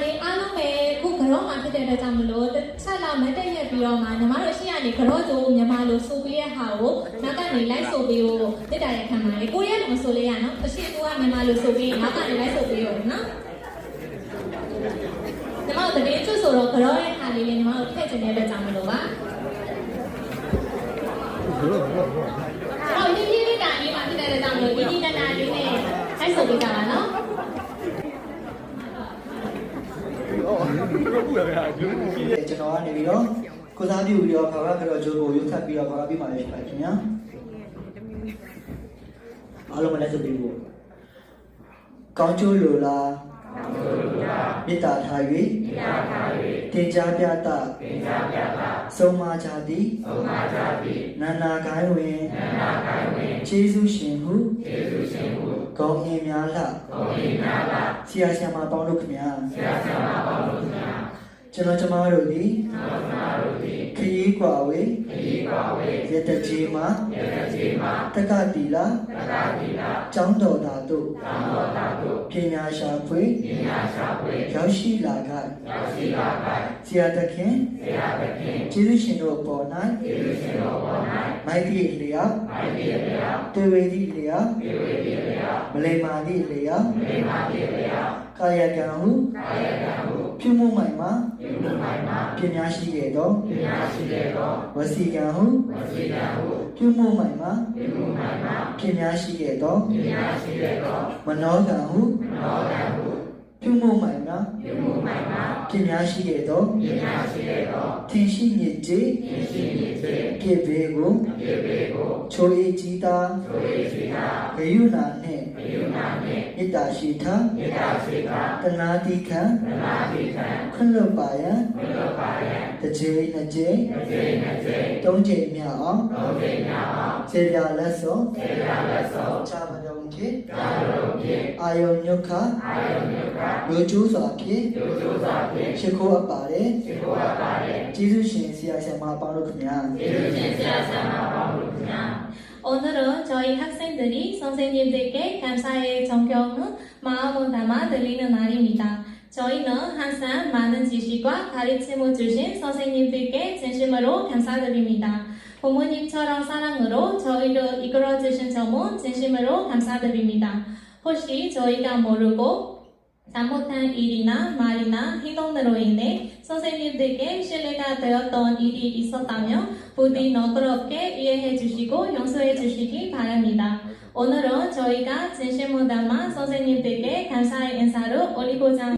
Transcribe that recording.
လေအားလုံးပဲခုကတော့မှဖြစ်တဲ့အတွက်ကြောင့်မလို့ဆက်လာမတက်ရက်ပြီးတော့မှညီမတို့ရှိရနေကတော့ဆိုမြန်မာလိုဆိုပေးတဲ့ဟာကိုနောက်ကနေလိုက်ဆိုပေးဖို့တက်တာရခံပါလေကိုရဲမဆိုလေးရနော်အရှိကူကမြန်မာလိုဆိုပေးနောက်ကနေလိုက်ဆိုပေးရောနော်ညီမတို့တကယ်ကျွတ်ဆိုတော့ကတော့ရဲ့ဟာလေးလေးညီမတို့ထည့်ချင်တဲ့အတွက်ကြောင့်မလို့ပါဟောဒီလေးတာလေးမှဖြစ်တဲ့အတွက်ကြောင့်မလို့ဒီနာနာလေးနဲ့လိုက်ဆိုပေးကြပါနော်ကျွန်တော်ကနေပြီးတော့ကိုစားပြုပြီးတော့ဘာသာကတော့ဂျိုးကိုရုပ်ထပ်ပြီးတော့ဘာသာပြမှာလည်းဖြစ်ပါခင်ဗျာအားလုံးမလဲဆိုပြီးဖို့ကောင်းကျိုးလိုလားမေတ္တာထား၍တင်ကြားပြတာဆုံးမကြသည်နာနာကိုင်းဝင်ကျေးဇူးရှင်ဟုကောင်းရင်များလှဆရာဆရာမပေါင်းတို့ခင်ဗျာကျွန်တော်ကျမတို့ဒီခရီးကွာဝေးရတကြီးမှာတက္ကတိလာကျောင်းတော်သာတို့ပညာရှာဖွေရောက်ရှိလာကဆရာသခင်ကျေးဇူးရှင်တို့ပေါ်၌မိုက်တိလျာတွေ့ဝေသည့်လျာမလိမ္မာသည့်လျာကာယကံဟုပြုမှုမှန်မှာပညာရှိခဲ့သောဝစီကံဟုပြုမှုမှန်မှာပညာရှိခဲ့သောမနောကံဟုပြုမှုမှန်မှာပညာရှိခဲ့သောသင်ရှိမြစ်ကြီးပြေဘေကိုချိုးအေးကြီးသာဂယုဏနှင့်မေတ္တာရှိထတနာတိခံခွင့်လွတ်ပါယံတစ်ချိန်နှစ်ချိန်သုံးချိန်မြောက်အောင်စေပြလက်စောချာမတုံဖြင့်အာယုံညုခလူကျိုးစွာဖြင့်ရှိခိုးအပ်ပါတယ်ကျေးဇူးရှင်ဆရာဆရာမပေါင်းတို့ခင်ဗျာ오늘은 저희 학생들이 선생님들께 감사의 정경을 마음을 담아 드리는 날입니다. 저희는 항상 많은 지식과 가르침을 주신 선생님들께 진심으로 감사드립니다. 부모님처럼 사랑으로 저희를 이끌어주신 점은 진심으로 감사드립니다. 혹시 저희가 모르고 잘못한 일이나 말이나 행동으로 인해 선생님들께 신뢰가 되었던 일이 있었다면 부디 너그럽게 이해해 주시고 용서해 주시기 바랍니다. 오늘은 저희가 진심을 담아 선생님들께 감사의 인사를 올리고자